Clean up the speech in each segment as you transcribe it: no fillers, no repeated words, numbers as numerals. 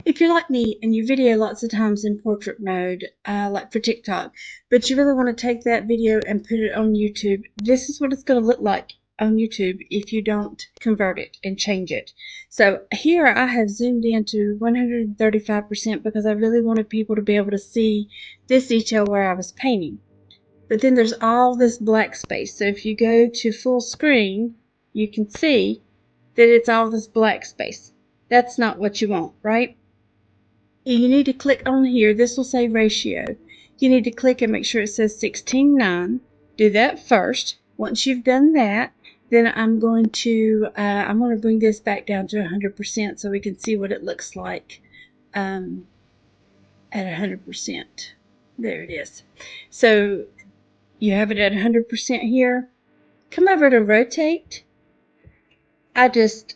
If you're like me and you video lots of times in portrait mode, like for TikTok, but you really want to take that video and put it on YouTube, this is what it's going to look like on YouTube if you don't convert it and change it. So here I have zoomed in to 135% because I really wanted people to be able to see this detail where I was painting. But then there's all this black space. So if you go to full screen, you can see that it's all this black space. That's not what you want, right? You need to click on here. This will say ratio. You need to click and make sure it says 16:9. Do that first. Once you've done that, then I'm going to bring this back down to 100% so we can see what it looks like at 100%. There it is. So you have it at 100% here. Come over to rotate. I just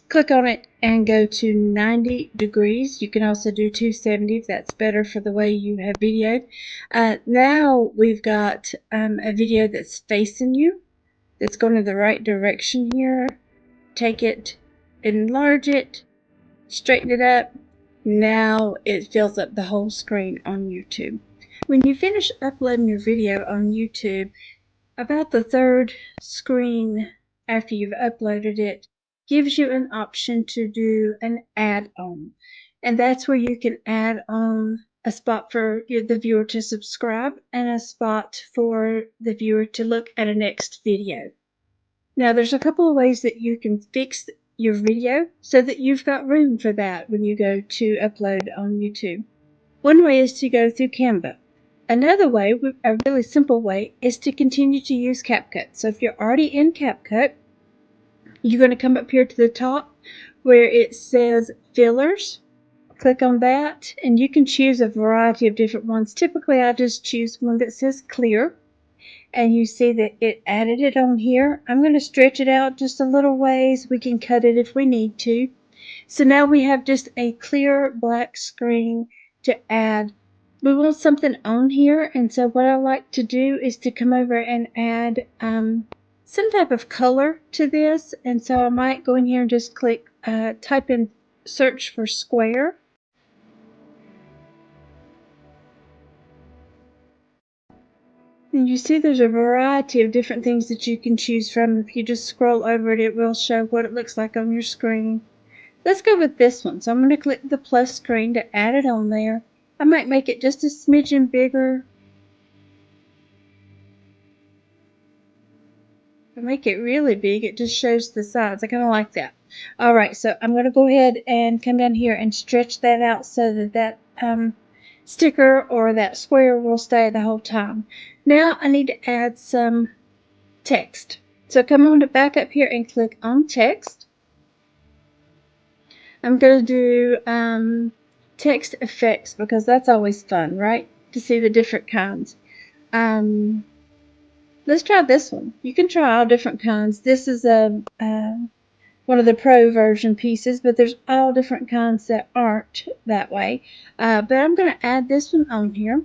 click on it and go to 90 degrees. You can also do 270 if that's better for the way you have videoed. Now we've got a video that's facing you, that's going in the right direction here. Take it, enlarge it, straighten it up. Now it fills up the whole screen on YouTube. When you finish uploading your video on YouTube, about the third screen after you've uploaded it gives you an option to do an add-on. And that's where you can add on a spot for the viewer to subscribe and a spot for the viewer to look at a next video. Now there's a couple of ways that you can fix your video so that you've got room for that when you go to upload on YouTube. One way is to go through Canva. Another way, a really simple way, is to continue to use CapCut. So if you're already in CapCut, you're going to come up here to the top where it says fillers. Click on that, and you can choose a variety of different ones. Typically, I just choose one that says clear, and you see that it added it on here. I'm going to stretch it out just a little ways. We can cut it if we need to. So now we have just a clear black screen to add. We want something on here, and so what I like to do is to come over and add some type of color to this. And so I might go in here and just click type in search for square. And you see there's a variety of different things that you can choose from. If you just scroll over it, it will show what it looks like on your screen. Let's go with this one. So I'm going to click the plus screen to add it on there. I might make it just a smidgen bigger. If I make it really big, it just shows the sides. I kind of like that. Alright, so I'm going to go ahead and come down here and stretch that out so that that sticker or that square will stay the whole time. Now I need to add some text. So come on to back up here and click on text. I'm going to do text effects because that's always fun, right? To see the different kinds. Let's try this one. You can try all different kinds. This is one of the pro version pieces, but there's all different kinds that aren't that way. But I'm going to add this one on here.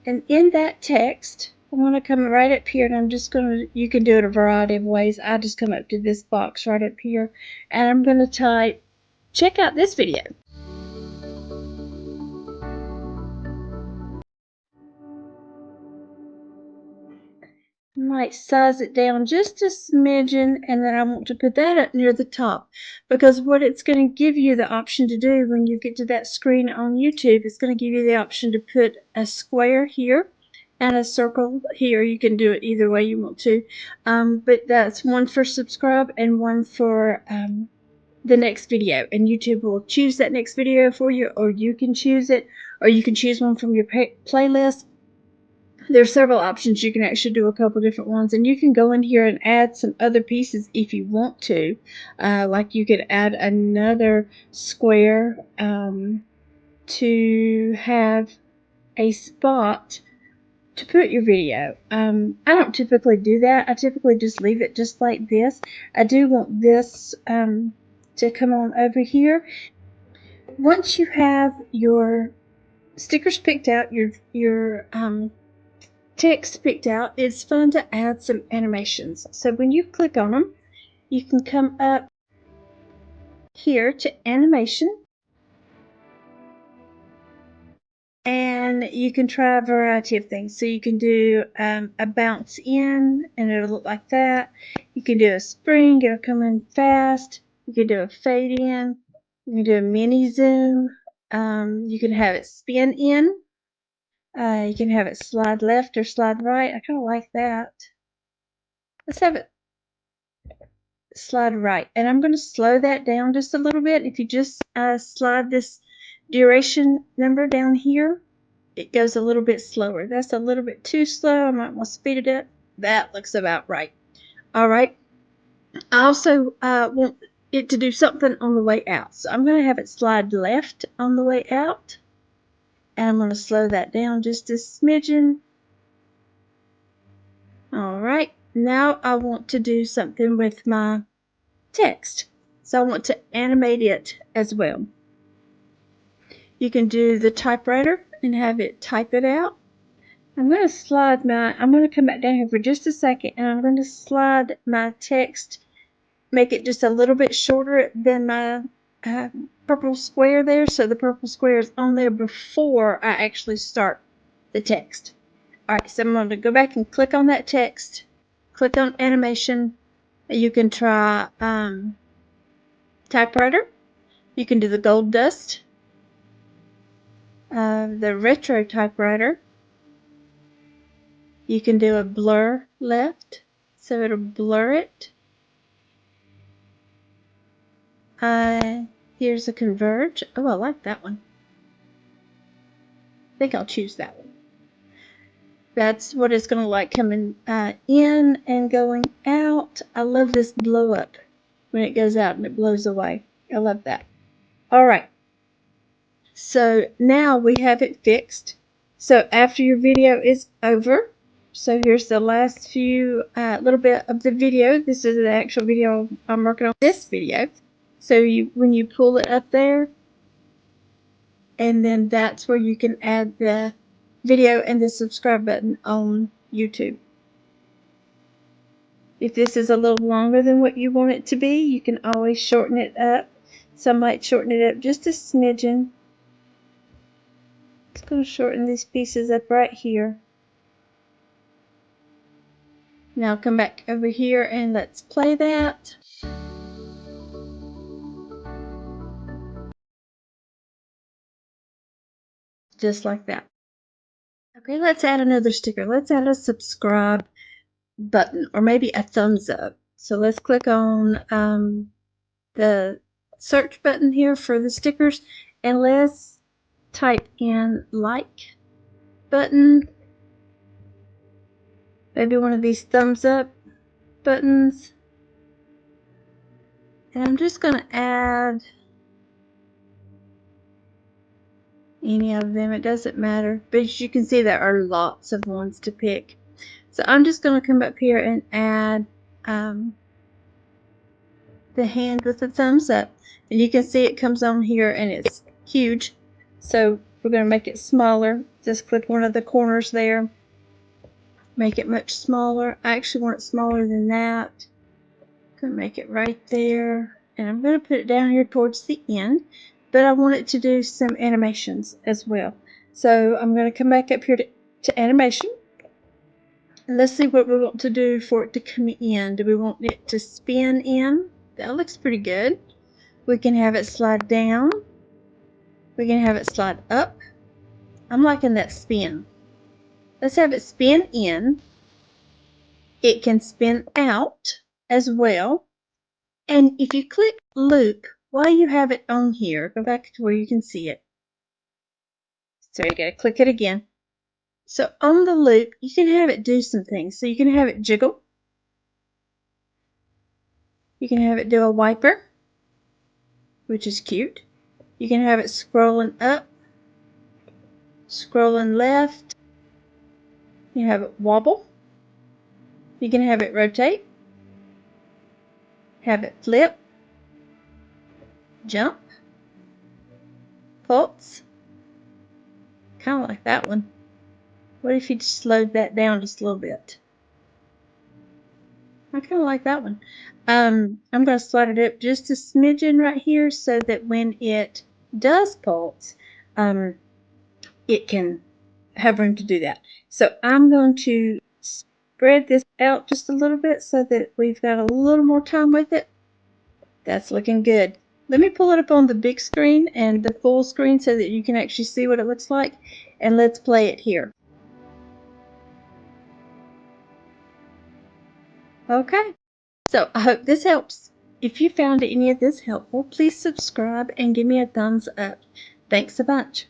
And in that text, I'm going to come right up here, and I'm just going to, you can do it a variety of ways. I just come up to this box right up here, and I'm going to type, check out this video. I might size it down just a smidgen, and then I want to put that up near the top, because what it's going to give you the option to do when you get to that screen on YouTube, it's going to give you the option to put a square here and a circle here. You can do it either way you want to, but that's one for subscribe and one for the next video, and YouTube will choose that next video for you, or you can choose it, or you can choose one from your playlist. There's several options. You can actually do a couple different ones, and you can go in here and add some other pieces if you want to. Like you could add another square to have a spot to put your video. I don't typically do that. I typically just leave it just like this. I do want this to come on over here. Once you have your stickers picked out, your text picked out, it's fun to add some animations. So when you click on them, you can come up here to animation, And you can try a variety of things. So you can do a bounce in and it'll look like that. You can do a spring, it'll come in fast. You can do a fade in. You can do a mini zoom. You can have it spin in. You can have it slide left or slide right. I kind of like that. Let's have it slide right. And I'm going to slow that down just a little bit. If you just slide this duration number down here, it goes a little bit slower. That's a little bit too slow. I might want to speed it up. That looks about right. All right. I also want it to do something on the way out. So I'm going to have it slide left on the way out. And I'm going to slow that down just a smidgen. All right. Now I want to do something with my text. So I want to animate it as well. You can do the typewriter and have it type it out. I'm going to come back down here for just a second and I'm going to slide my text, make it just a little bit shorter than my purple square there. So the purple square is on there before I actually start the text. Alright, so I'm going to go back and click on that text, click on animation. You can try typewriter. You can do the gold dust, the retro typewriter. You can do a blur left, so it'll blur it. Here's a converge. Oh, I like that one. I think I'll choose that one. That's what it's going to like coming in and going out. I love this blow up when it goes out and it blows away. I love that. All right. So now we have it fixed. So after your video is over, so here's the last few little bit of the video. This is the actual video I'm working on this video. So when you pull it up there, and then that's where you can add the video and the subscribe button on YouTube. If this is a little longer than what you want it to be, you can always shorten it up. So I might shorten it up just a smidgen. It's going to shorten these pieces up right here. Now come back over here and let's play that. Just like that. Okay, let's add another sticker. Let's add a subscribe button or maybe a thumbs up. So let's click on the search button here for the stickers and let's type in like button. Maybe one of these thumbs up buttons. And I'm just going to add any of them. It doesn't matter. But as you can see, there are lots of ones to pick. So I'm just going to come up here and add the hand with the thumbs up. And you can see it comes on here and it's huge. So we're going to make it smaller. Just click one of the corners there. Make it much smaller. I actually want it smaller than that. Gonna make it right there, and I'm going to put it down here towards the end, but I want it to do some animations as well. So I'm going to come back up here to animation. And let's see what we want to do for it to come in. Do we want it to spin in? That looks pretty good. We can have it slide down. We can have it slide up. I'm liking that spin. Let's have it spin in. It can spin out as well. And if you click loop, while you have it on here, go back to where you can see it. So you got to click it again. So on the loop, you can have it do some things. So you can have it jiggle. You can have it do a wiper, which is cute. You can have it scrolling up, scrolling left. You have it wobble. You can have it rotate, have it flip, jump, pulse. Kind of like that one. What if you just slowed that down just a little bit? I kind of like that one. I'm going to slide it up just a smidgen right here so that when it does pulse, it can have room to do that. So I'm going to spread this out just a little bit so that we've got a little more time with it. That's looking good. Let me pull it up on the big screen and the full screen so that you can actually see what it looks like. And let's play it here. Okay. So I hope this helps. If you found any of this helpful, please subscribe and give me a thumbs up. Thanks a bunch.